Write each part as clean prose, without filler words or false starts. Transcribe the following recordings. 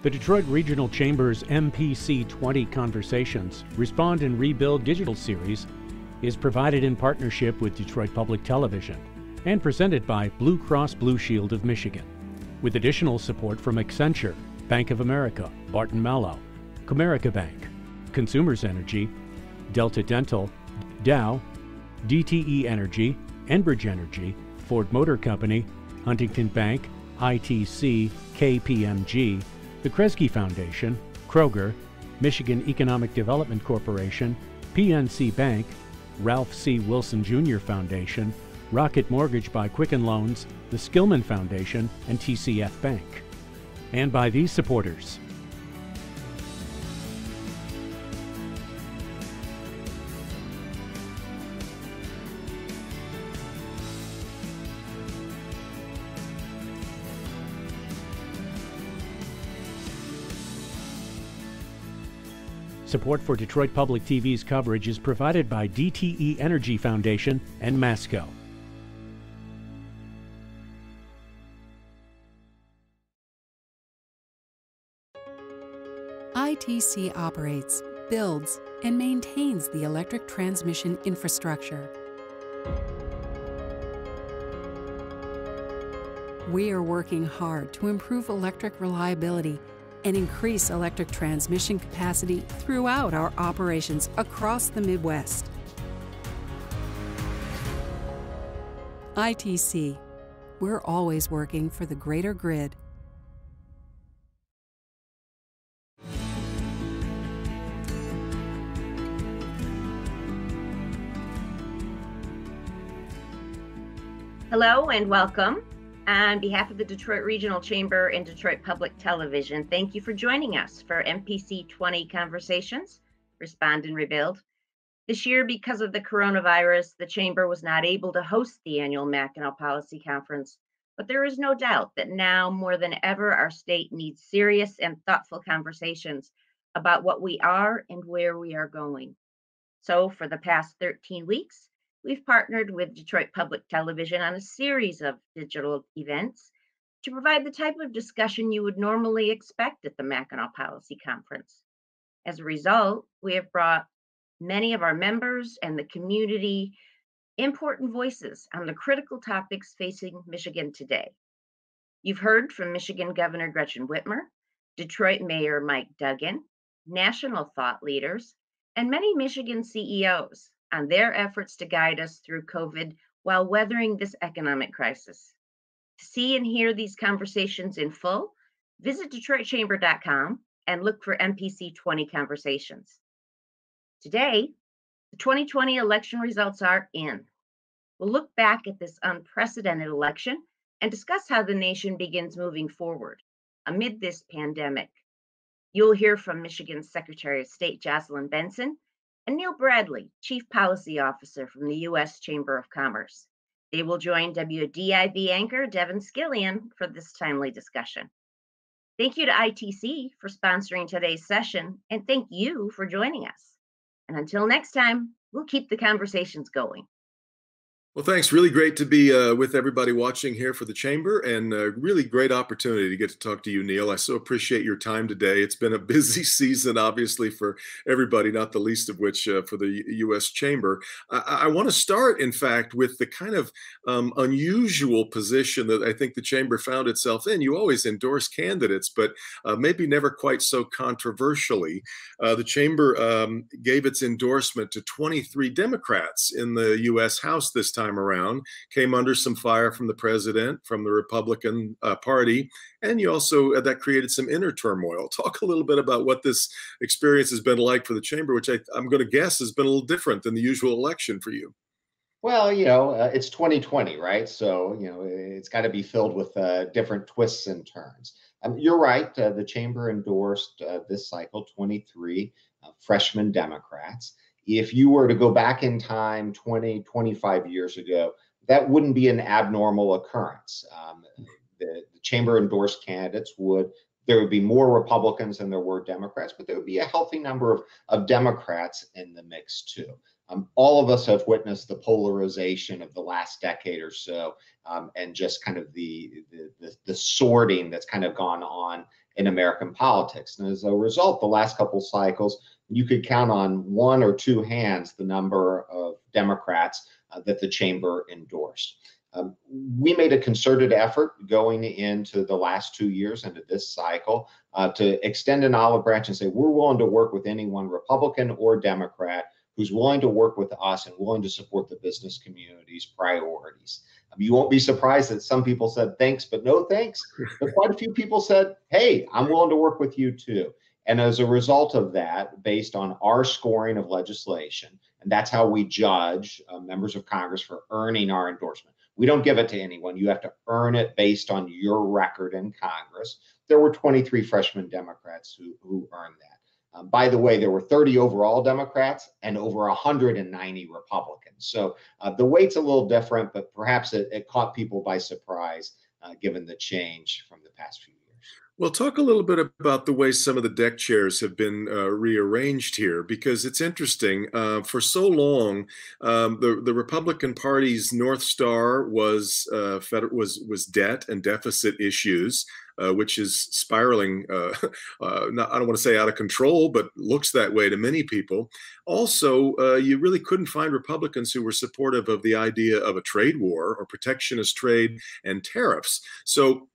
The Detroit Regional Chamber's MPC20 Conversations Respond and Rebuild digital series is provided in partnership with Detroit Public Television and presented by Blue Cross Blue Shield of Michigan, with additional support from Accenture, Bank of America, Barton Mallow, Comerica Bank, Consumers Energy, Delta Dental, Dow, DTE Energy, Enbridge Energy, Ford Motor Company, Huntington Bank, ITC, KPMG, the Kresge Foundation, Kroger, Michigan Economic Development Corporation, PNC Bank, Ralph C. Wilson Jr. Foundation, Rocket Mortgage by Quicken Loans, the Skillman Foundation, and TCF Bank. And by these supporters. Support for Detroit Public TV's coverage is provided by DTE Energy Foundation and Masco. ITC operates, builds, and maintains the electric transmission infrastructure. We are working hard to improve electric reliability and increase electric transmission capacity throughout our operations across the Midwest. ITC, we're always working for the greater grid. Hello and welcome. On behalf of the Detroit Regional Chamber and Detroit Public Television, thank you for joining us for MPC20 Conversations, Respond and Rebuild. This year, because of the coronavirus, the Chamber was not able to host the annual Mackinac Policy Conference, but there is no doubt that now more than ever, our state needs serious and thoughtful conversations about what we are and where we are going. So for the past 13 weeks, we've partnered with Detroit Public Television on a series of digital events to provide the type of discussion you would normally expect at the Mackinac Policy Conference. As a result, we have brought many of our members and the community important voices on the critical topics facing Michigan today. You've heard from Michigan Governor Gretchen Whitmer, Detroit Mayor Mike Duggan, national thought leaders, and many Michigan CEOs on their efforts to guide us through COVID while weathering this economic crisis. To see and hear these conversations in full, visit DetroitChamber.com and look for MPC20 Conversations. Today, the 2020 election results are in. We'll look back at this unprecedented election and discuss how the nation begins moving forward amid this pandemic. You'll hear from Michigan's Secretary of State Jocelyn Benson and Neil Bradley, Chief Policy Officer from the U.S. Chamber of Commerce. They will join WDIV anchor Devin Scillian for this timely discussion. Thank you to ITC for sponsoring today's session, and thank you for joining us. And until next time, we'll keep the conversations going. Well, thanks. Really great to be with everybody watching here for the Chamber, and a really great opportunity to get to talk to you, Neil. I so appreciate your time today. It's been a busy season, obviously, for everybody, not the least of which for the U.S. Chamber. I want to start, in fact, with the kind of unusual position that I think the Chamber found itself in. You always endorse candidates, but maybe never quite so controversially. The Chamber gave its endorsement to 23 Democrats in the U.S. House this time around, came under some fire from the president, from the Republican Party, and you also, that created some inner turmoil. Talk a little bit about what this experience has been like for the Chamber, which I'm going to guess has been a little different than the usual election for you. Well, it's 2020, right? So, it's got to be filled with different twists and turns. You're right. The Chamber endorsed this cycle 23 freshman Democrats. If you were to go back in time 20, 25 years ago, that wouldn't be an abnormal occurrence. The Chamber endorsed candidates there would be more Republicans than there were Democrats, but there would be a healthy number of Democrats in the mix too. All of us have witnessed the polarization of the last decade or so, and just kind of the sorting that's kind of gone on in American politics. And as a result, the last couple cycles, you could count on one or two hands the number of Democrats that the chamber endorsed. We made a concerted effort going into the last 2 years into this cycle to extend an olive branch and say, we're willing to work with anyone, Republican or Democrat, who's willing to work with us and willing to support the business community's priorities. You won't be surprised that some people said thanks, but no thanks. But quite a few people said, hey, I'm willing to work with you too. And as a result of that, based on our scoring of legislation, and that's how we judge members of Congress for earning our endorsement. We don't give it to anyone. You have to earn it based on your record in Congress. There were 23 freshman Democrats who earned that. By the way, there were 30 overall Democrats and over 190 Republicans. So the weight's a little different, but perhaps it caught people by surprise given the change from the past few years. Well, talk a little bit about the way some of the deck chairs have been rearranged here, because it's interesting. For so long, the Republican Party's North Star was debt and deficit issues, which is spiraling. I don't want to say out of control, but looks that way to many people. Also, you really couldn't find Republicans who were supportive of the idea of a trade war or protectionist trade and tariffs. So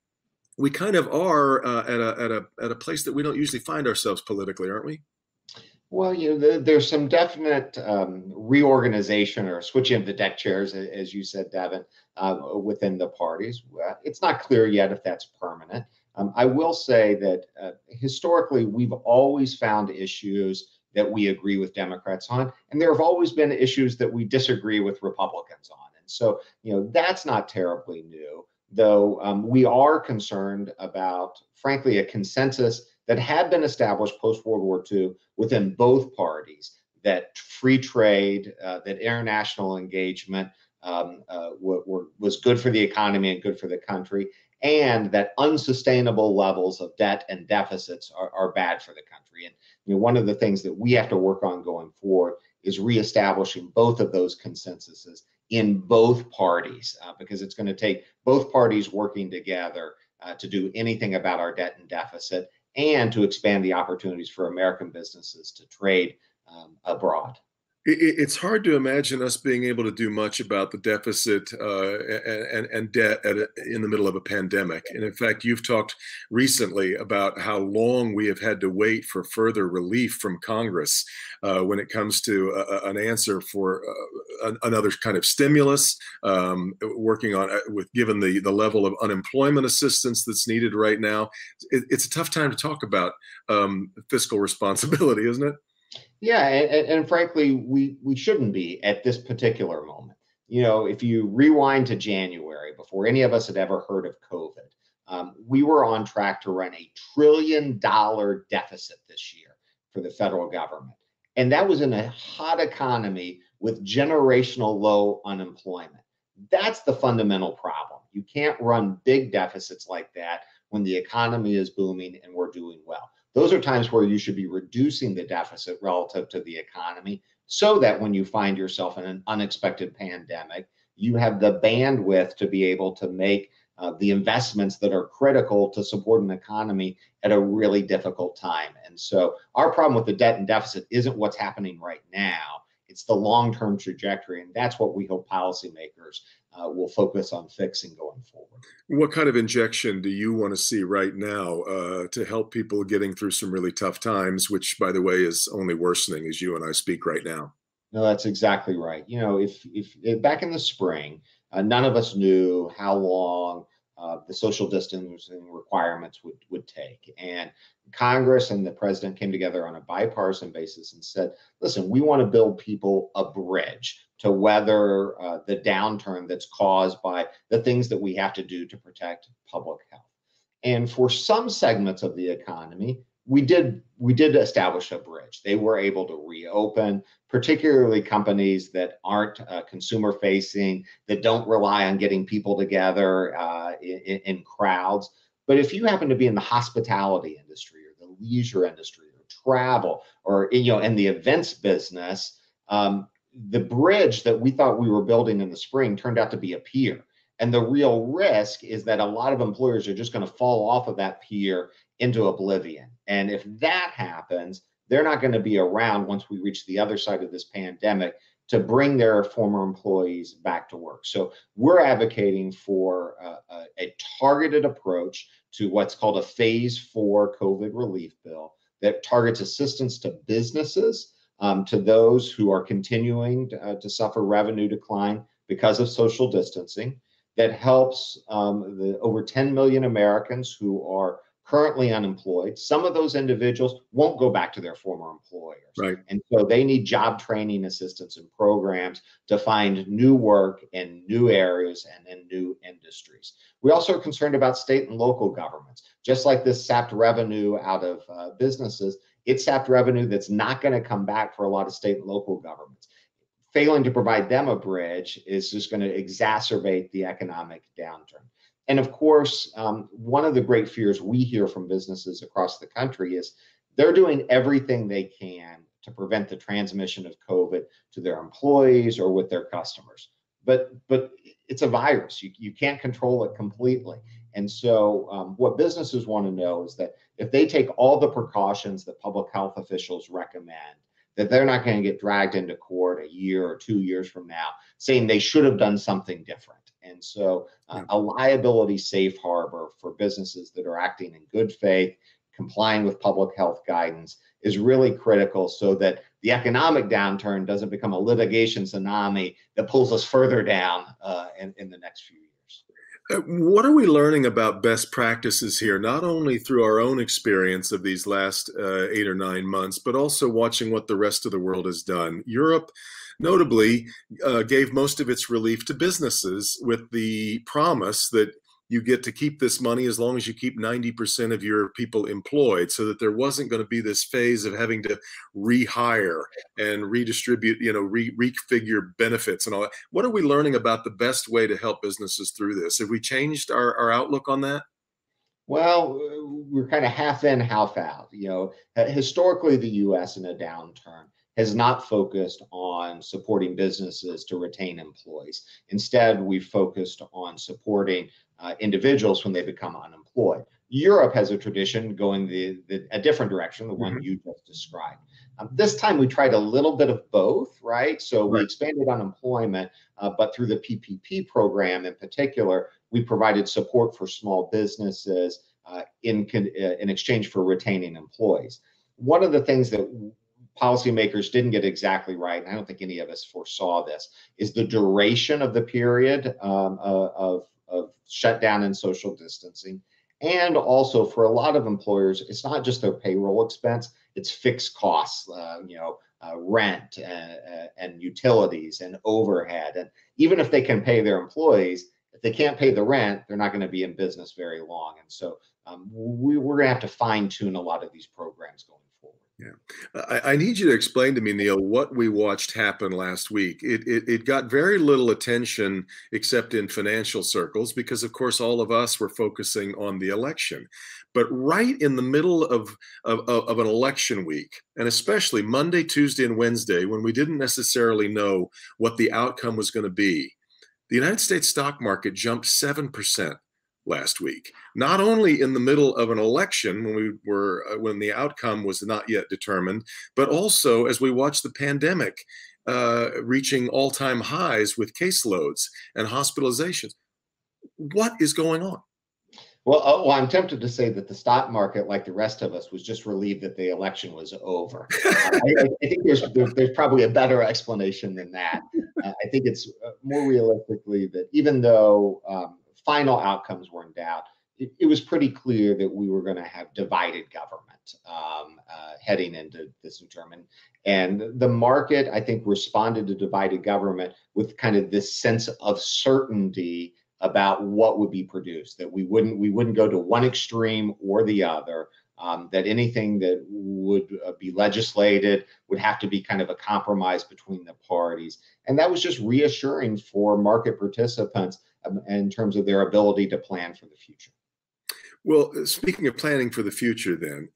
we kind of are at a place that we don't usually find ourselves politically, aren't we? Well, there's some definite reorganization or switching of the deck chairs, as you said, Devin, within the parties. It's not clear yet if that's permanent. I will say that historically, we've always found issues that we agree with Democrats on, and there have always been issues that we disagree with Republicans on. And so, that's not terribly new. Though we are concerned about, frankly, a consensus that had been established post-World War II within both parties, that free trade, that international engagement was good for the economy and good for the country, and that unsustainable levels of debt and deficits are bad for the country. And one of the things that we have to work on going forward is reestablishing both of those consensuses in both parties, because it's going to take both parties working together to do anything about our debt and deficit and to expand the opportunities for American businesses to trade abroad. It's hard to imagine us being able to do much about the deficit and debt in the middle of a pandemic. And in fact, you've talked recently about how long we have had to wait for further relief from Congress when it comes to an answer for another kind of stimulus, working on given the level of unemployment assistance that's needed right now. It's a tough time to talk about fiscal responsibility, isn't it? Yeah, and frankly, we shouldn't be at this particular moment. If you rewind to January, before any of us had ever heard of COVID, we were on track to run $1 trillion deficit this year for the federal government. And that was in a hot economy with generational low unemployment. That's the fundamental problem. You can't run big deficits like that when the economy is booming and we're doing well. Those are times where you should be reducing the deficit relative to the economy so that when you find yourself in an unexpected pandemic, you have the bandwidth to be able to make the investments that are critical to support an economy at a really difficult time. And so our problem with the debt and deficit isn't what's happening right now. It's the long-term trajectory, and that's what we hope policymakers will focus on fixing going forward. What kind of injection do you want to see right now to help people getting through some really tough times, which, by the way, is only worsening as you and I speak right now? No, that's exactly right. If back in the spring, none of us knew how long the social distancing requirements would take. And Congress and the president came together on a bipartisan basis and said, listen, we want to build people a bridge to weather the downturn that's caused by the things that we have to do to protect public health. And for some segments of the economy, we did establish a bridge. They were able to reopen, particularly companies that aren't consumer facing, that don't rely on getting people together in crowds. But if you happen to be in the hospitality industry or the leisure industry or travel or in the events business, the bridge that we thought we were building in the spring turned out to be a pier. And the real risk is that a lot of employers are just going to fall off of that pier into oblivion. And if that happens, they're not going to be around once we reach the other side of this pandemic to bring their former employees back to work. So we're advocating for a targeted approach to what's called a phase 4 COVID relief bill that targets assistance to businesses, to those who are continuing to suffer revenue decline because of social distancing, that helps the over 10 million Americans who are currently unemployed. Some of those individuals won't go back to their former employers. Right. And so they need job training assistance and programs to find new work in new areas and in new industries. We also are concerned about state and local governments. Just like this sapped revenue out of businesses, it sapped revenue that's not going to come back for a lot of state and local governments. Failing to provide them a bridge is just going to exacerbate the economic downturn. And of course, one of the great fears we hear from businesses across the country is they're doing everything they can to prevent the transmission of COVID to their employees or with their customers. But it's a virus. You can't control it completely. And so what businesses want to know is that if they take all the precautions that public health officials recommend, that they're not going to get dragged into court a year or 2 years from now saying they should have done something different. And so a liability safe harbor for businesses that are acting in good faith, complying with public health guidance, is really critical so that the economic downturn doesn't become a litigation tsunami that pulls us further down in the next few years. What are we learning about best practices here, not only through our own experience of these last 8 or 9 months, but also watching what the rest of the world has done? Europe, notably, gave most of its relief to businesses with the promise that you get to keep this money as long as you keep 90% of your people employed, so that there wasn't going to be this phase of having to rehire and redistribute, refigure benefits and all that. What are we learning about the best way to help businesses through this? Have we changed our outlook on that? Well, we're kind of half in, half out. Historically, the U.S. in a downturn has not focused on supporting businesses to retain employees. Instead, we've focused on supporting individuals when they become unemployed. Europe has a tradition going a different direction, the one you just described. This time we tried a little bit of both, right? So we expanded unemployment, but through the PPP program in particular, we provided support for small businesses in exchange for retaining employees. One of the things that policymakers didn't get exactly right, and I don't think any of us foresaw this, is the duration of the period of shutdown and social distancing. And also for a lot of employers, it's not just their payroll expense, it's fixed costs, rent and utilities and overhead. And even if they can pay their employees, if they can't pay the rent, they're not going to be in business very long. And so we're going to have to fine tune a lot of these programs going forward. Yeah, I need you to explain to me, Neil, what we watched happen last week. It got very little attention except in financial circles because, of course, all of us were focusing on the election. But right in the middle of an election week, and especially Monday, Tuesday, and Wednesday, when we didn't necessarily know what the outcome was going to be, the United States stock market jumped 7%. Last week, not only in the middle of an election when the outcome was not yet determined, but also as we watched the pandemic reaching all-time highs with caseloads and hospitalizations. What is going on? Well, I'm tempted to say that the stock market, like the rest of us, was just relieved that the election was over. I think there's probably a better explanation than that. I think it's more realistically that even though final outcomes were in doubt, it was pretty clear that we were going to have divided government heading into this term. And the market, I think, responded to divided government with kind of this sense of certainty about what would be produced, that we wouldn't go to one extreme or the other, that anything that would be legislated would have to be kind of a compromise between the parties. And that was just reassuring for market participants in terms of their ability to plan for the future. Well, speaking of planning for the future, then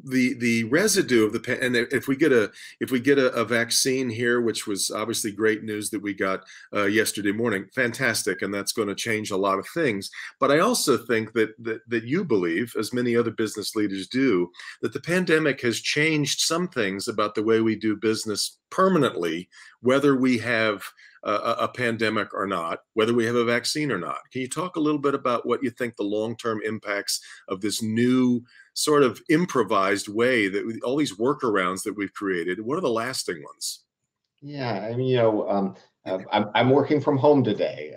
the residue of and if we get a vaccine here, which was obviously great news that we got yesterday morning, fantastic, and that's going to change a lot of things. But I also think that you believe, as many other business leaders do, that the pandemic has changed some things about the way we do business permanently, whether we have a pandemic or not, whether we have a vaccine or not. Can you talk a little bit about what you think the long-term impacts of this new sort of improvised way that all these workarounds that we've created, what are the lasting ones? Yeah, I mean, I'm working from home today.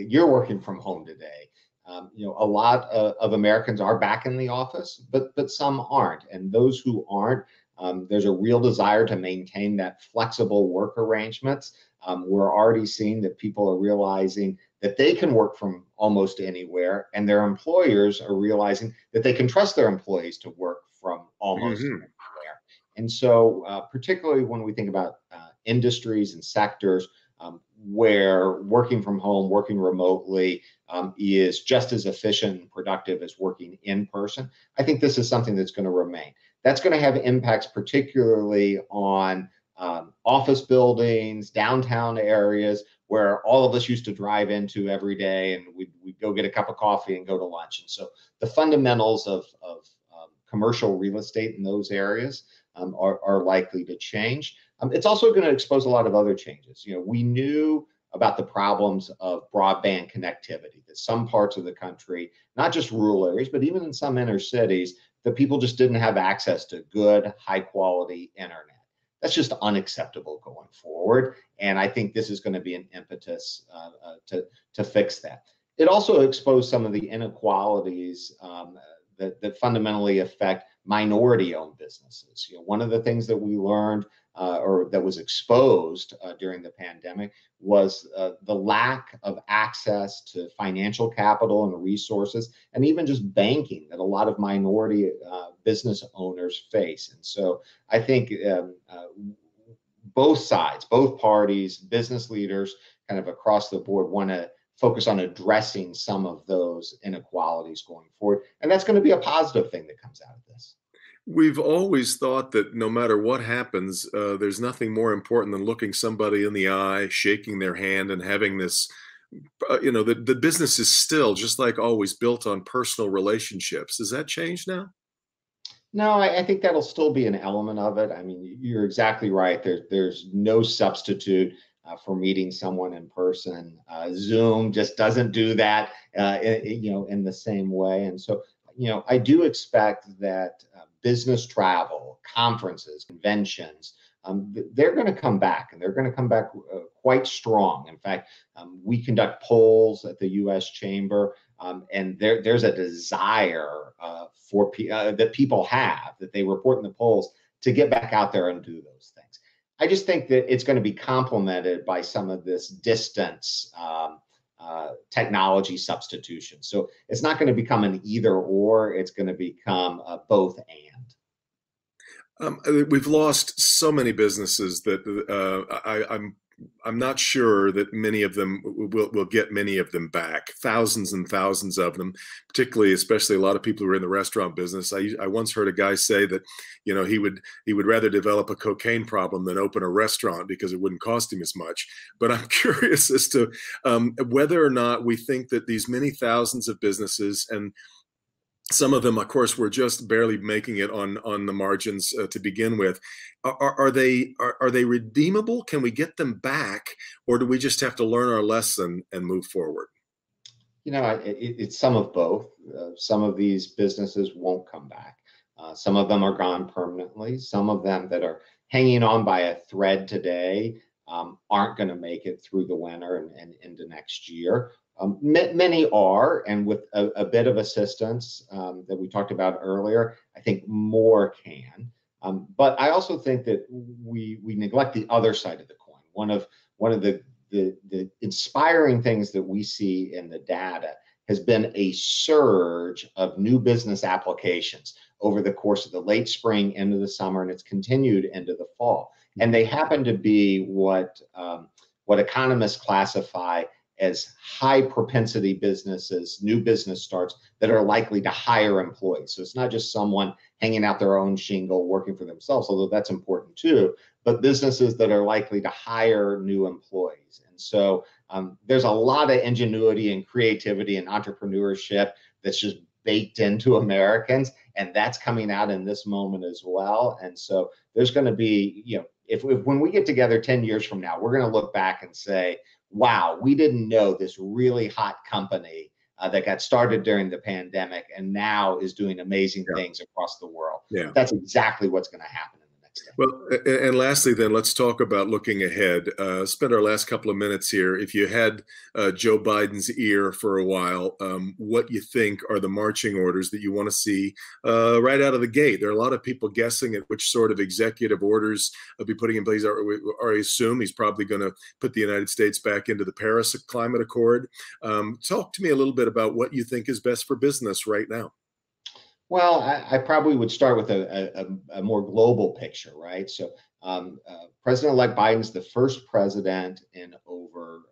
You're working from home today. A lot of Americans are back in the office, but some aren't. And those who aren't, there's a real desire to maintain that flexible work arrangements. We're already seeing that people are realizing that they can work from almost anywhere, and their employers are realizing that they can trust their employees to work from almost anywhere. And so, particularly when we think about industries and sectors where working from home, working remotely is just as efficient and productive as working in person, I think this is something that's going to remain. That's going to have impacts particularly on office buildings, downtown areas where all of us used to drive into every day, and we'd go get a cup of coffee and go to lunch. And so the fundamentals of commercial real estate in those areas are likely to change. It's also going to expose a lot of other changes. We knew about the problems of broadband connectivity, that some parts of the country, not just rural areas, but even in some inner cities, that people just didn't have access to good, high quality internet. That's just unacceptable going forward. And I think this is going to be an impetus to fix that. It also exposed some of the inequalities that fundamentally affect minority-owned businesses. One of the things that we learned or that was exposed during the pandemic was the lack of access to financial capital and resources, and even just banking that a lot of minority business owners face. And so I think both sides, both parties, business leaders, kind of across the board, want to focus on addressing some of those inequalities going forward. And that's going to be a positive thing that comes out of this. We've always thought that no matter what happens, there's nothing more important than looking somebody in the eye, shaking their hand, and having this, the business is still, just like always, built on personal relationships. Does that change now? No, I think that'll still be an element of it. I mean, you're exactly right. There's no substitute for meeting someone in person. Zoom just doesn't do that, in the same way. And so, I do expect that business travel, conferences, conventions, they're going to come back, and they're going to come back quite strong. In fact, we conduct polls at the U.S. Chamber, and there's a desire that people have, that they report in the polls, to get back out there and do those things. I just think that it's going to be complemented by some of this distance technology substitution. So it's not going to become an either or, it's going to become both and. We've lost so many businesses that I'm not sure that many of them will get many of them back. Thousands and thousands of them, especially a lot of people who are in the restaurant business. I once heard a guy say that, he would rather develop a cocaine problem than open a restaurant because it wouldn't cost him as much. But I'm curious as to whether or not we think that these many thousands of businesses, and some of them, of course, were just barely making it on the margins to begin with. Are they redeemable? Can we get them back, or do we just have to learn our lesson and move forward? It's some of both. Some of these businesses won't come back. Some of them are gone permanently. Some of them that are hanging on by a thread today aren't going to make it through the winter and into next year. Many are, and with a bit of assistance that we talked about earlier, I think more can. But I also think that we neglect the other side of the coin. One of the inspiring things that we see in the data has been a surge of new business applications over the course of the late spring into the summer, and it's continued into the fall. And they happen to be what economists classify as high propensity businesses, new business starts that are likely to hire employees. So it's not just someone hanging out their own shingle working for themselves, although that's important too, but businesses that are likely to hire new employees. And so there's a lot of ingenuity and creativity and entrepreneurship that's just baked into Americans, and that's coming out in this moment as well. And so there's going to be, if when we get together 10 years from now, we're going to look back and say, wow, we didn't know this really hot company that got started during the pandemic and now is doing amazing things across the world. Yeah. That's exactly what's going to happen in the next decade. Well, and lastly, then let's talk about looking ahead. Spend our last couple of minutes here. If you had Joe Biden's ear for a while, what you think are the marching orders that you want to see right out of the gate? There are a lot of people guessing at which sort of executive orders he'll be putting in place. Or I assume he's probably going to put the United States back into the Paris Climate Accord. Talk to me a little bit about what you think is best for business right now. Well, I probably would start with a more global picture, right? So President-elect Biden's the first president in over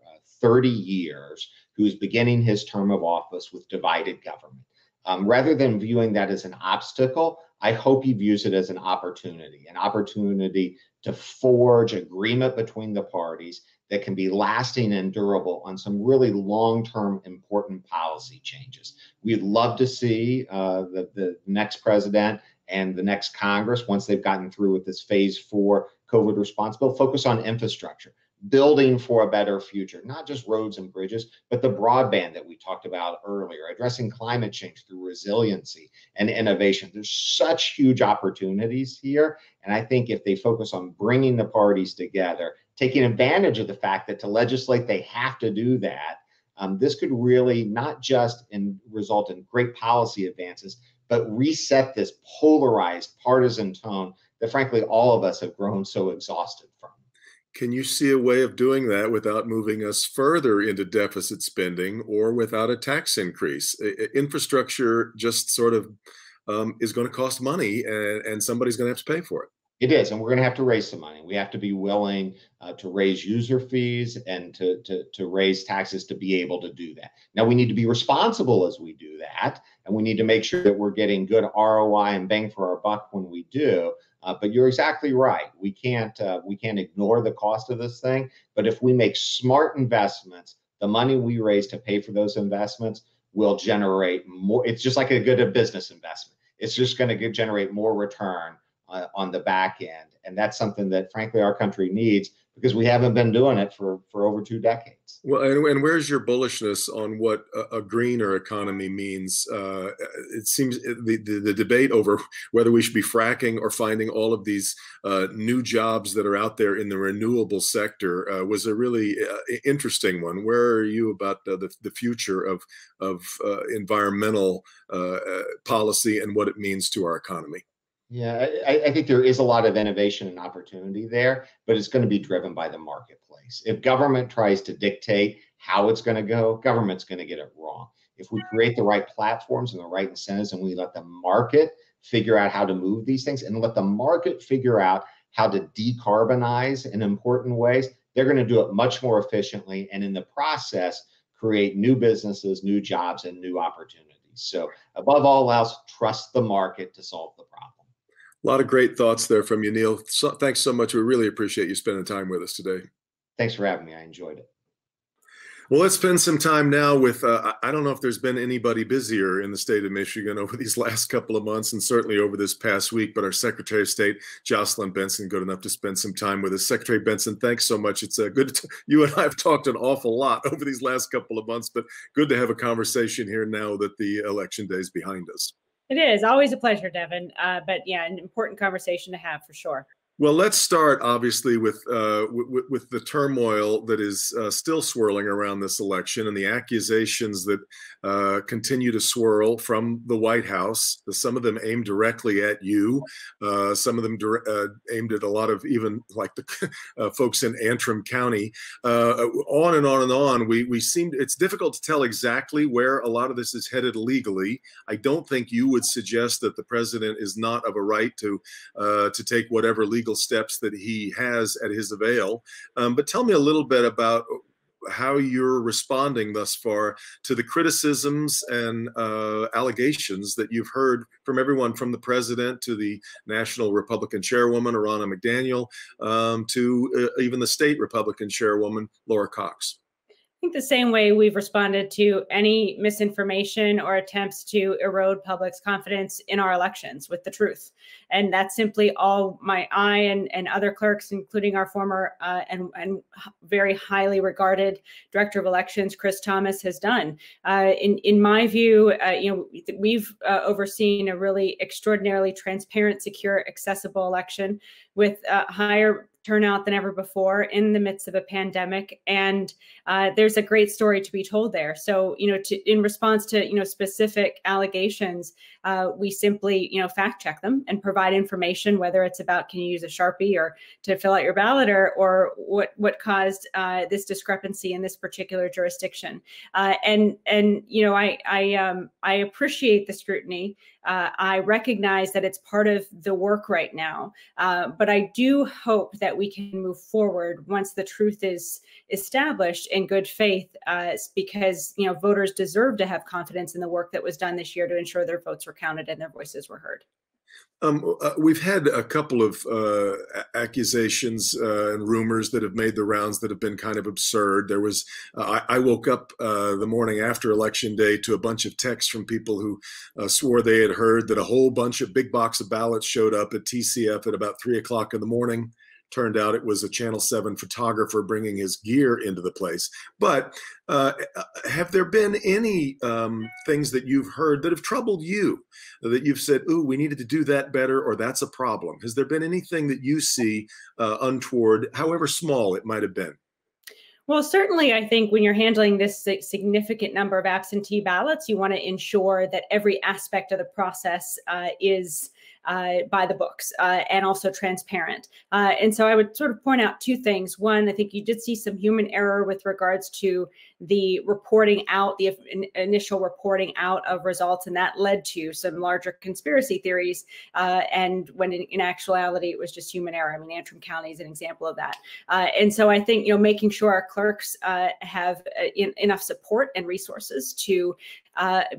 30 years who's beginning his term of office with divided government. Rather than viewing that as an obstacle, I hope he views it as an opportunity to forge agreement between the parties that can be lasting and durable on some really long-term important policy changes. We'd love to see the next president and the next Congress, once they've gotten through with this phase 4 COVID response bill, focus on infrastructure, building for a better future, not just roads and bridges, but the broadband that we talked about earlier, addressing climate change through resiliency and innovation. There's such huge opportunities here. And I think if they focus on bringing the parties together, taking advantage of the fact that to legislate, they have to do that, this could really not just result in great policy advances, but reset this polarized partisan tone that frankly, all of us have grown so exhausted from. Can you see a way of doing that without moving us further into deficit spending or without a tax increase? Infrastructure just sort of is going to cost money, and somebody's going to have to pay for it. It is, and we're going to have to raise some money. We have to be willing to raise user fees and to raise taxes to be able to do that. Now, we need to be responsible as we do that, and we need to make sure that we're getting good ROI and bang for our buck when we do. But you're exactly right. We can't ignore the cost of this thing. But if we make smart investments, the money we raise to pay for those investments will generate more. It's just like a good business investment. It's just going to generate more return on the back end. And that's something that, frankly, our country needs because we haven't been doing it for over 2 decades. Well, and where's your bullishness on what a greener economy means? It seems the debate over whether we should be fracking or finding all of these new jobs that are out there in the renewable sector was a really interesting one. Where are you about the future of environmental policy and what it means to our economy? Yeah, I think there is a lot of innovation and opportunity there, but it's going to be driven by the marketplace. If government tries to dictate how it's going to go, government's going to get it wrong. If we create the right platforms and the right incentives and we let the market figure out how to move these things and let the market figure out how to decarbonize in important ways, they're going to do it much more efficiently and in the process create new businesses, new jobs, and new opportunities. So above all else, trust the market to solve the problem. A lot of great thoughts there from you, Neil. Thanks so much. We really appreciate you spending time with us today. Thanks for having me. I enjoyed it. Well, let's spend some time now with, I don't know if there's been anybody busier in the state of Michigan over these last couple of months and certainly over this past week, but our Secretary of State, Jocelyn Benson, good enough to spend some time with us. Secretary Benson, thanks so much. It's good. You and I have talked an awful lot over these last couple of months, but good to have a conversation here now that the election day is behind us. It is always a pleasure, Devin. But yeah, an important conversation to have for sure. Well, let's start obviously with the turmoil that is still swirling around this election and the accusations that continue to swirl from the White House. Some of them aimed directly at you, some of them aimed at a lot of even like the folks in Antrim County. On and on and on. We seem it's difficult to tell exactly where a lot of this is headed legally. I don't think you would suggest that the president is not of a right to take whatever legal steps that he has at his avail. But tell me a little bit about how you're responding thus far to the criticisms and allegations that you've heard from everyone from the president to the National Republican Chairwoman, Ronna McDaniel, to even the state Republican Chairwoman, Laura Cox. I think the same way we've responded to any misinformation or attempts to erode public's confidence in our elections with the truth. And that's simply all I and other clerks, including our former and very highly regarded Director of Elections, Chris Thomas, has done. In my view, we've overseen a really extraordinarily transparent, secure, accessible election with higher turnout than ever before in the midst of a pandemic, and there's a great story to be told there. So, in response to specific allegations, we simply fact check them and provide information, whether it's about can you use a Sharpie or to fill out your ballot, or what caused this discrepancy in this particular jurisdiction. I appreciate the scrutiny. I recognize that it's part of the work right now, but I do hope that we can move forward once the truth is established in good faith, because voters deserve to have confidence in the work that was done this year to ensure their votes were counted and their voices were heard. We've had a couple of accusations and rumors that have made the rounds that have been kind of absurd. There was, I woke up the morning after Election Day to a bunch of texts from people who swore they had heard that a whole bunch of big box of ballots showed up at TCF at about 3 o'clock in the morning. Turned out it was a Channel 7 photographer bringing his gear into the place. But have there been any things that you've heard that have troubled you, that you've said, ooh, we needed to do that better, or that's a problem? Has there been anything that you see untoward, however small it might have been? Well, certainly, I think when you're handling this significant number of absentee ballots, you want to ensure that every aspect of the process is by the books and also transparent. And so I would sort of point out two things. One, I think you did see some human error with regards to the reporting out, the initial reporting out of results, and that led to some larger conspiracy theories. And when in actuality, it was just human error. I mean, Antrim County is an example of that. And so I think, making sure our clerks have enough support and resources to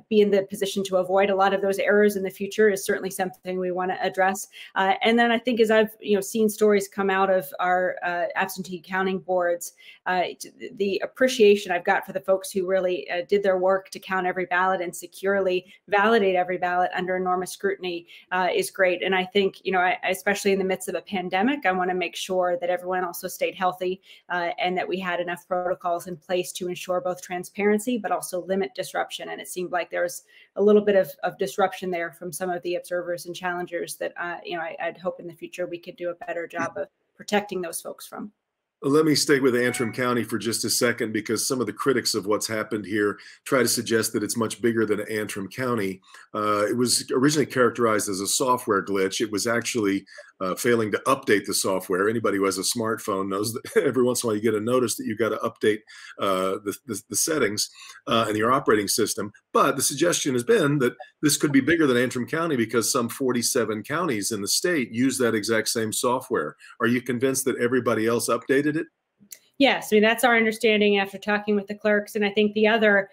be in the position to avoid a lot of those errors in the future is certainly something we want to address. And then I think as I've seen stories come out of our absentee counting boards, the appreciation I've got for the folks who really did their work to count every ballot and securely validate every ballot under enormous scrutiny is great. And I think, especially in the midst of a pandemic, I want to make sure that everyone also stayed healthy and that we had enough protocols in place to ensure both transparency, but also limit disruption. And it seemed like there was a little bit of disruption there from some of the observers and challengers that, I'd hope in the future we could do a better job of protecting those folks from. Let me stay with Antrim County for just a second, because some of the critics of what's happened here try to suggest that it's much bigger than Antrim County. It was originally characterized as a software glitch. It was actually failing to update the software. Anybody who has a smartphone knows that every once in a while you get a notice that you've got to update the settings in your operating system. But the suggestion has been that this could be bigger than Antrim County because some 47 counties in the state use that exact same software. Are you convinced that everybody else updated it? Yes, I mean, that's our understanding after talking with the clerks. And I think the other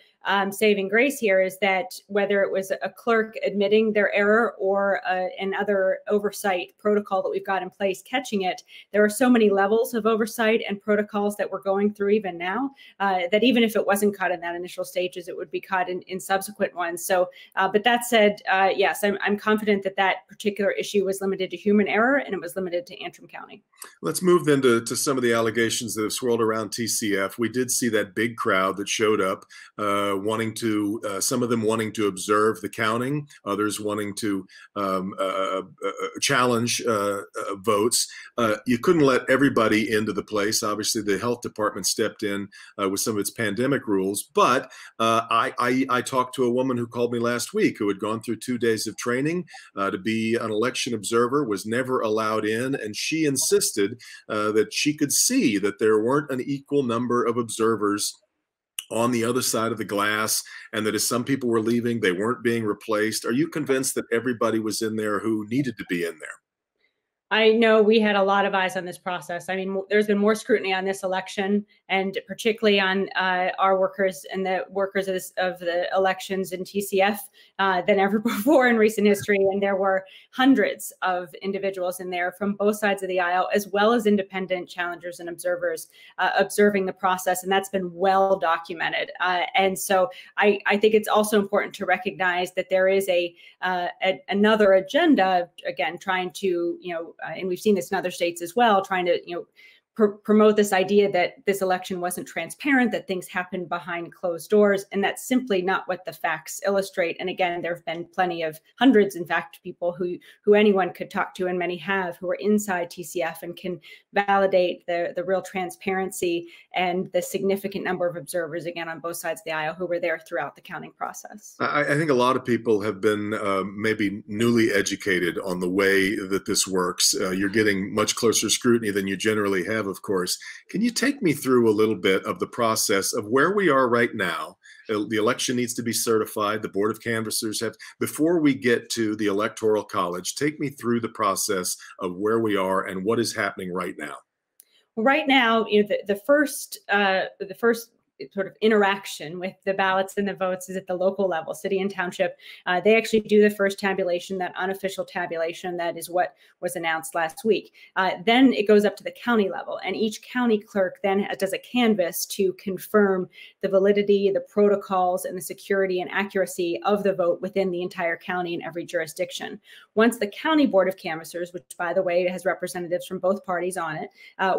saving grace here is that whether it was a clerk admitting their error or another oversight protocol that we've got in place catching it, there are so many levels of oversight and protocols that we're going through even now that even if it wasn't caught in that initial stages, it would be caught in subsequent ones. So, but that said, yes, I'm confident that that particular issue was limited to human error and it was limited to Antrim County. Let's move then to some of the allegations that have swirled around TCF. We did see that big crowd that showed up, some of them wanting to observe the counting, others wanting to challenge votes. You couldn't let everybody into the place. Obviously, the health department stepped in with some of its pandemic rules. But I talked to a woman who called me last week who had gone through 2 days of training to be an election observer, was never allowed in, and she insisted that she could see that there weren't an equal number of observers on the other side of the glass, and that as some people were leaving, they weren't being replaced. Are you convinced that everybody was in there who needed to be in there? I know we had a lot of eyes on this process. I mean, there's been more scrutiny on this election, and particularly on our workers and the workers of the elections in TCF than ever before in recent history. And there were hundreds of individuals in there from both sides of the aisle, as well as independent challengers and observers observing the process, and that's been well documented. And so I think it's also important to recognize that there is another agenda, again, trying to, and we've seen this in other states as well, trying to, promote this idea that this election wasn't transparent, that things happened behind closed doors, and that's simply not what the facts illustrate. And again, there have been plenty of hundreds, in fact, people who anyone could talk to, and many have, who are inside TCF and can validate the real transparency and the significant number of observers, again, on both sides of the aisle who were there throughout the counting process. I think a lot of people have been maybe newly educated on the way that this works. You're getting much closer scrutiny than you generally have, of course. Can you take me through a little bit of the process of where we are right now? The election needs to be certified. The Board of Canvassers have, before we get to the Electoral College, take me through the process of where we are and what is happening right now. Right now, the first sort of interaction with the ballots and the votes is at the local level, city and township. They actually do the first tabulation, that unofficial tabulation. That is what was announced last week. Then it goes up to the county level, and each county clerk then does a canvass to confirm the validity, the protocols, and the security and accuracy of the vote within the entire county and every jurisdiction. Once the county board of canvassers, which by the way has representatives from both parties on it,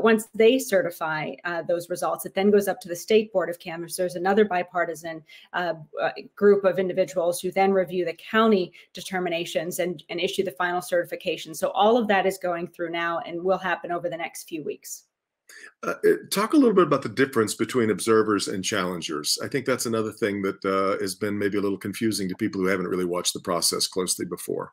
once they certify those results, it then goes up to the state board of canvassers, another bipartisan group of individuals who then review the county determinations and issue the final certification. So all of that is going through now and will happen over the next few weeks. Talk a little bit about the difference between observers and challengers. I think that's another thing that has been maybe a little confusing to people who haven't really watched the process closely before.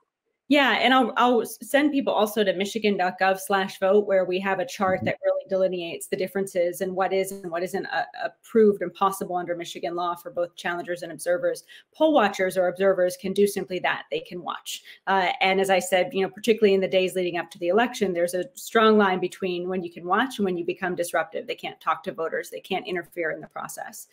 Yeah, and I'll send people also to michigan.gov/vote, where we have a chart that really delineates the differences and what is and what isn't approved and possible under Michigan law for both challengers and observers. Poll watchers or observers can do simply that. They can watch. And as I said, particularly in the days leading up to the election, there's a strong line between when you can watch and when you become disruptive. They can't talk to voters. They can't interfere in the process.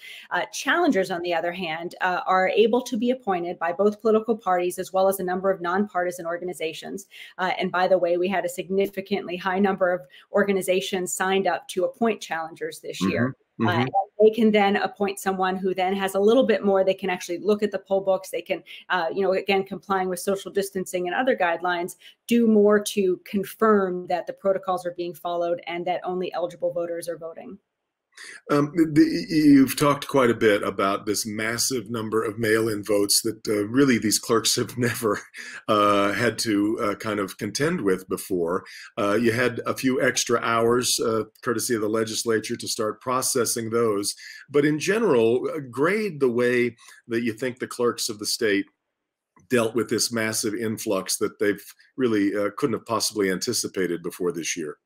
Challengers, on the other hand, are able to be appointed by both political parties as well as a number of nonpartisan organizations. And by the way, we had a significantly high number of organizations signed up to appoint challengers this year. And they can then appoint someone who then has a little bit more. They can actually look at the poll books. They can, again, complying with social distancing and other guidelines, do more to confirm that the protocols are being followed and that only eligible voters are voting. You've talked quite a bit about this massive number of mail-in votes that really these clerks have never had to kind of contend with before. You had a few extra hours, courtesy of the legislature, to start processing those. But in general, grade the way that you think the clerks of the state dealt with this massive influx that they've really couldn't have possibly anticipated before this year.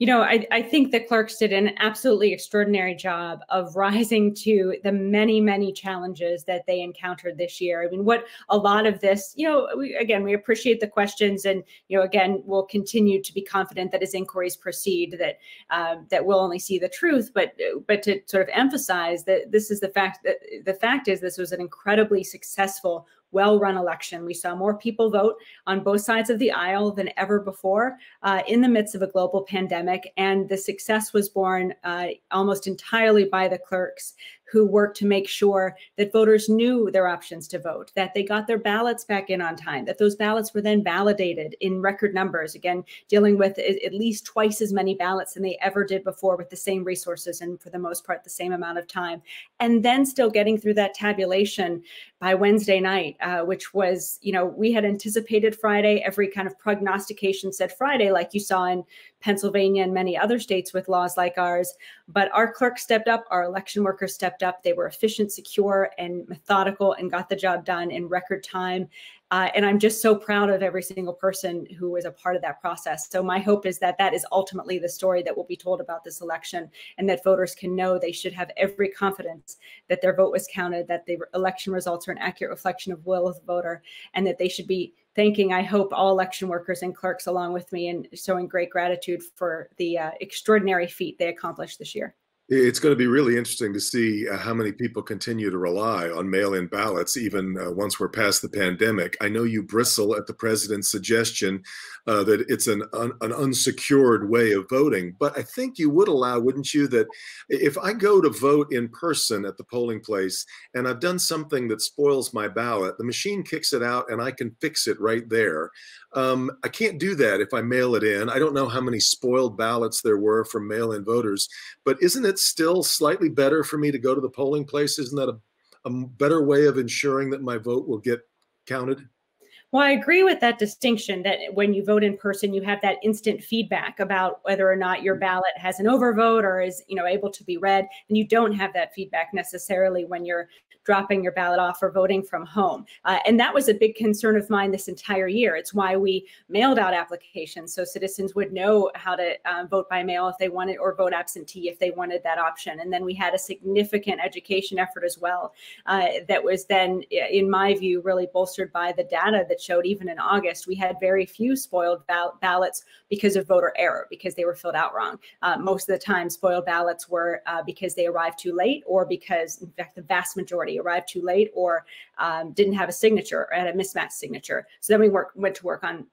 I think the clerks did an absolutely extraordinary job of rising to the many, many challenges that they encountered this year. I mean, what a lot of this, we appreciate the questions, and, again, we'll continue to be confident that as inquiries proceed, that we'll only see the truth. But to sort of emphasize that this is the fact is this was an incredibly successful, well-run election. We saw more people vote on both sides of the aisle than ever before in the midst of a global pandemic. And the success was born almost entirely by the clerks who worked to make sure that voters knew their options to vote, that they got their ballots back in on time, that those ballots were then validated in record numbers, again, dealing with at least twice as many ballots than they ever did before with the same resources and for the most part, the same amount of time. And then still getting through that tabulation by Wednesday night, which was, we had anticipated Friday. Every kind of prognostication said Friday, like you saw in Pennsylvania and many other states with laws like ours. But our clerks stepped up, our election workers stepped up. They were efficient, secure, and methodical and got the job done in record time. And I'm just so proud of every single person who was a part of that process. So my hope is that that is ultimately the story that will be told about this election, and that voters can know they should have every confidence that their vote was counted, that the election results are an accurate reflection of will of the voter, and that they should be thanking, I hope, all election workers and clerks along with me, and showing great gratitude for the extraordinary feat they accomplished this year. It's going to be really interesting to see how many people continue to rely on mail-in ballots, even once we're past the pandemic. I know you bristle at the president's suggestion that it's an unsecured way of voting, but I think you would allow, wouldn't you, that if I go to vote in person at the polling place and I've done something that spoils my ballot, the machine kicks it out and I can fix it right there. I can't do that if I mail it in. I don't know how many spoiled ballots there were from mail-in voters, but isn't it still slightly better for me to go to the polling place? Isn't that a better way of ensuring that my vote will get counted? Well, I agree with that distinction, that when you vote in person, you have that instant feedback about whether or not your ballot has an overvote or is, able to be read. And you don't have that feedback necessarily when you're dropping your ballot off or voting from home. And that was a big concern of mine this entire year. It's why we mailed out applications so citizens would know how to vote by mail if they wanted, or vote absentee if they wanted that option. And then we had a significant education effort as well that was then, in my view, really bolstered by the data that showed even in August, we had very few spoiled ballots because of voter error, because they were filled out wrong. Most of the time, spoiled ballots were because they arrived too late, or because, in fact, the vast majority arrived too late, or didn't have a signature, or had a mismatched signature. So then we went to work on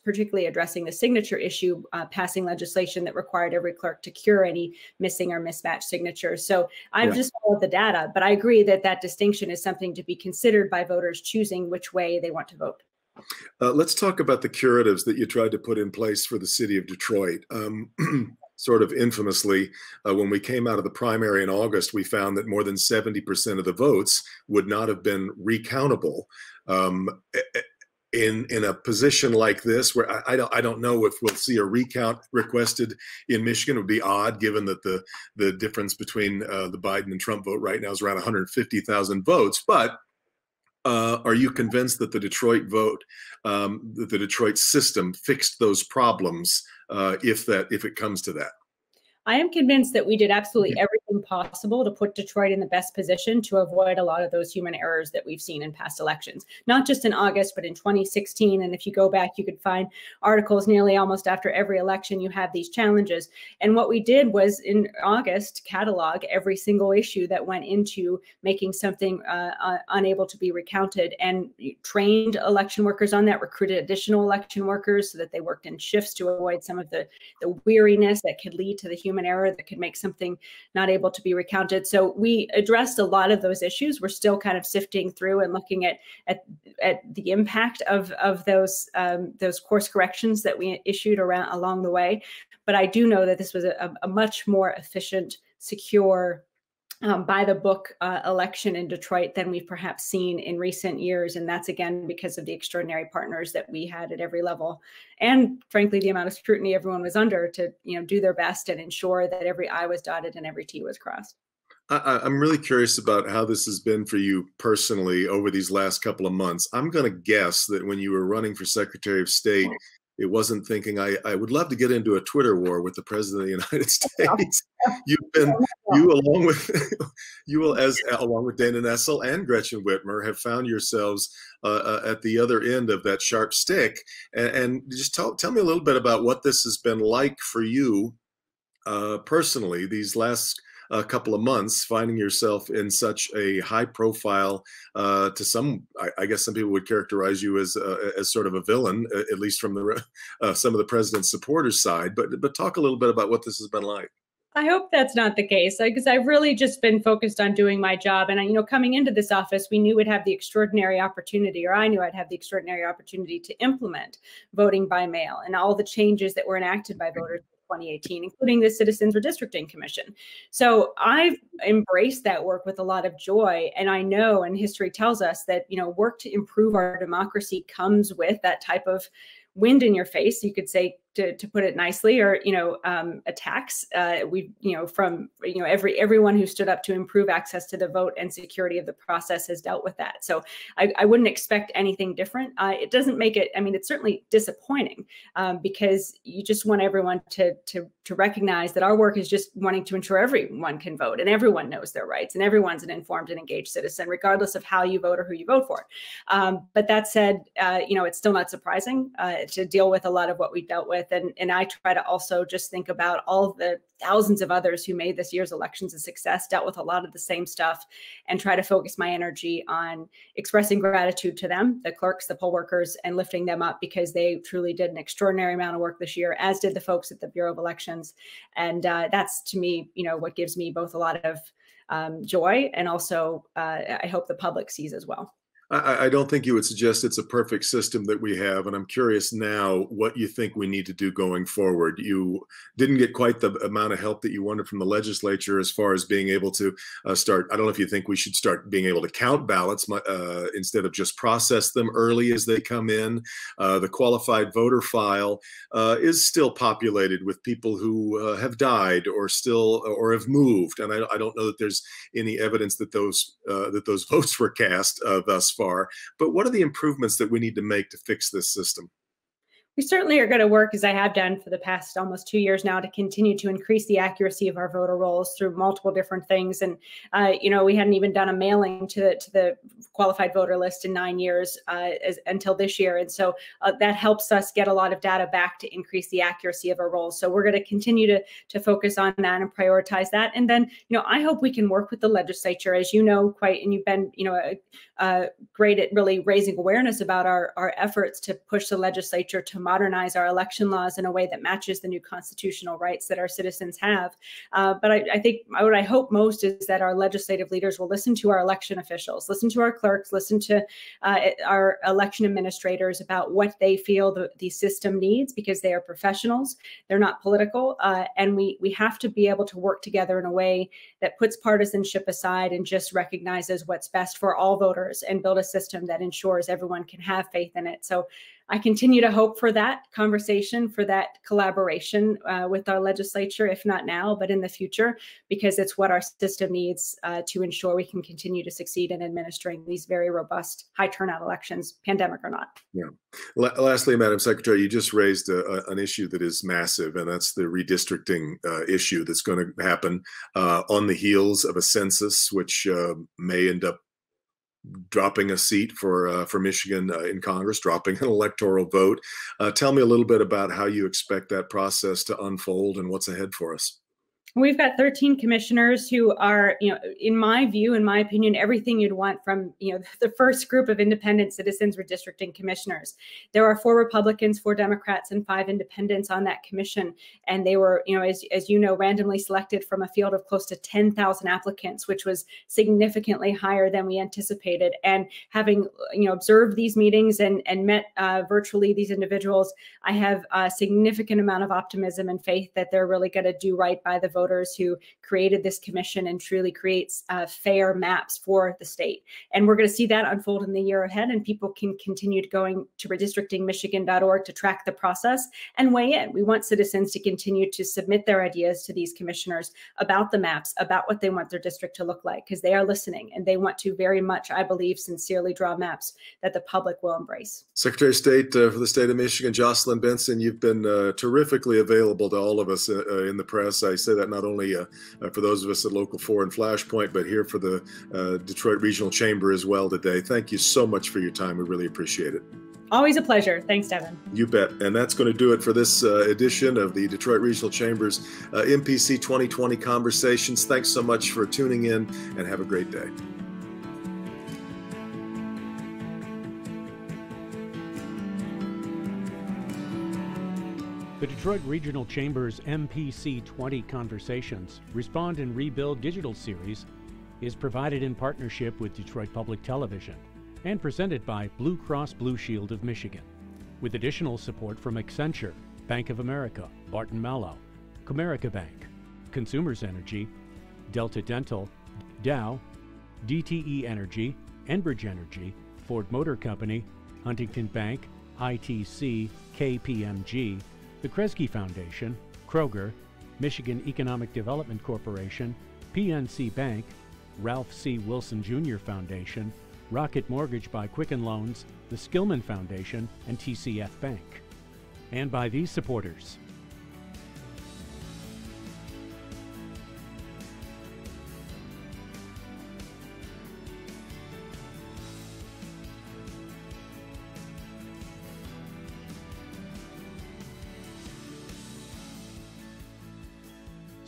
particularly addressing the signature issue, passing legislation that required every clerk to cure any missing or mismatched signatures. So I've just followed the data, but I agree that that distinction is something to be considered by voters choosing which way they want to vote. Let's talk about the curatives that you tried to put in place for the city of Detroit. Sort of infamously, when we came out of the primary in August, we found that more than 70% of the votes would not have been recountable. In a position like this, where I don't know if we'll see a recount requested in Michigan. It would be odd, given that the difference between the Biden and Trump vote right now is around 150,000 votes. But are you convinced that the Detroit vote, that the Detroit system fixed those problems if it comes to that? I am convinced that we did absolutely everything possible to put Detroit in the best position to avoid a lot of those human errors that we've seen in past elections, not just in August, but in 2016. And if you go back, you could find articles nearly almost after every election, you have these challenges. And what we did was in August, catalog every single issue that went into making something unable to be recounted, and trained election workers on that, recruited additional election workers so that they worked in shifts to avoid some of the weariness that could lead to the human error that could make something not able to be recounted. So we addressed a lot of those issues. We're still kind of sifting through and looking at the impact of those course corrections that we issued along the way. But I do know that this was a much more efficient, secure, by the book election in Detroit than we've perhaps seen in recent years. And that's, again, because of the extraordinary partners that we had at every level. And frankly, the amount of scrutiny everyone was under to do their best and ensure that every I was dotted and every T was crossed. I'm really curious about how this has been for you personally over these last couple of months. I'm going to guess that when you were running for Secretary of State, it wasn't thinking, I would love to get into a Twitter war with the President of the United States. Along with Dana Nessel and Gretchen Whitmer, have found yourselves at the other end of that sharp stick. And just tell me a little bit about what this has been like for you personally these last couple of months, finding yourself in such a high profile, to some, I guess some people would characterize you as sort of a villain, at least from some of the president's supporters' side. But talk a little bit about what this has been like. I hope that's not the case, because I've really just been focused on doing my job. And coming into this office, we knew we'd have the extraordinary opportunity, or I knew I'd have the extraordinary opportunity to implement voting by mail and all the changes that were enacted by voters in 2018, including the Citizens Redistricting Commission. So I've embraced that work with a lot of joy. And I know, and history tells us that, work to improve our democracy comes with that type of wind in your face, you could say, to put it nicely, or attacks. From everyone who stood up to improve access to the vote and security of the process has dealt with that. So I wouldn't expect anything different. It doesn't make it. I mean, it's certainly disappointing because you just want everyone to recognize that our work is just wanting to ensure everyone can vote and everyone knows their rights and everyone's an informed and engaged citizen, regardless of how you vote or who you vote for. But that said, it's still not surprising to deal with a lot of what we dealt with. And I try to also just think about all of the thousands of others who made this year's elections a success, dealt with a lot of the same stuff, and try to focus my energy on expressing gratitude to them, the clerks, the poll workers, and lifting them up because they truly did an extraordinary amount of work this year, as did the folks at the Bureau of Elections. And that's, to me, what gives me both a lot of joy and also I hope the public sees as well. I don't think you would suggest it's a perfect system that we have, and I'm curious now what you think we need to do going forward. You didn't get quite the amount of help that you wanted from the legislature as far as being able to start. I don't know if you think we should start being able to count ballots instead of just process them early as they come in. The qualified voter file is still populated with people who have died or have moved, and I don't know that there's any evidence that those votes were cast thus far. But what are the improvements that we need to make to fix this system? We certainly are going to work, as I have done for the past almost 2 years now, to continue to increase the accuracy of our voter rolls through multiple different things. And, we hadn't even done a mailing to the qualified voter list in 9 years until this year. And so that helps us get a lot of data back to increase the accuracy of our rolls. So we're going to continue to focus on that and prioritize that. And then, I hope we can work with the legislature, as you know, and you've been, great at really raising awareness about our efforts to push the legislature to modernize our election laws in a way that matches the new constitutional rights that our citizens have. But I think what I hope most is that our legislative leaders will listen to our election officials, listen to our clerks, listen to our election administrators about what they feel the system needs, because they are professionals, they're not political, and we have to be able to work together in a way that puts partisanship aside and just recognizes what's best for all voters and build a system that ensures everyone can have faith in it. So I continue to hope for that conversation, for that collaboration with our legislature, if not now, but in the future, because it's what our system needs to ensure we can continue to succeed in administering these very robust, high turnout elections, pandemic or not. Yeah. Lastly, Madam Secretary, you just raised an issue that is massive, and that's the redistricting issue that's going to happen on the heels of a census, which may end up dropping a seat for Michigan in Congress, dropping an electoral vote. Tell me a little bit about how you expect that process to unfold and what's ahead for us. We've got 13 commissioners who are, in my view, in my opinion, everything you'd want from, the first group of independent citizens redistricting commissioners. There are 4 Republicans, 4 Democrats, and 5 independents on that commission. And they were, as you know, randomly selected from a field of close to 10,000 applicants, which was significantly higher than we anticipated. And having, observed these meetings and met virtually these individuals, I have a significant amount of optimism and faith that they're really going to do right by the voters who created this commission and truly creates fair maps for the state. And we're going to see that unfold in the year ahead, and people can continue going to redistrictingmichigan.org to track the process and weigh in. We want citizens to continue to submit their ideas to these commissioners about the maps, about what they want their district to look like, because they are listening and they want to very much, I believe, sincerely draw maps that the public will embrace. Secretary of State for the state of Michigan, Jocelyn Benson, you've been terrifically available to all of us in the press. I say that not only for those of us at Local 4 and Flashpoint, but here for the Detroit Regional Chamber as well today. Thank you so much for your time. We really appreciate it. Always a pleasure. Thanks, Devin. You bet. And that's going to do it for this edition of the Detroit Regional Chamber's MPC 2020 Conversations. Thanks so much for tuning in, and have a great day. The Detroit Regional Chamber's MPC20 Conversations Respond and Rebuild digital series is provided in partnership with Detroit Public Television and presented by Blue Cross Blue Shield of Michigan, with additional support from Accenture, Bank of America, Barton Malow, Comerica Bank, Consumers Energy, Delta Dental, Dow, DTE Energy, Enbridge Energy, Ford Motor Company, Huntington Bank, ITC, KPMG, the Kresge Foundation, Kroger, Michigan Economic Development Corporation, PNC Bank, Ralph C. Wilson Jr. Foundation, Rocket Mortgage by Quicken Loans, the Skillman Foundation, and TCF Bank. And by these supporters.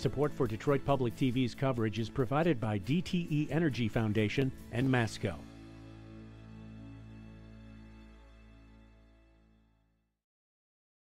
Support for Detroit Public TV's coverage is provided by DTE Energy Foundation and Masco.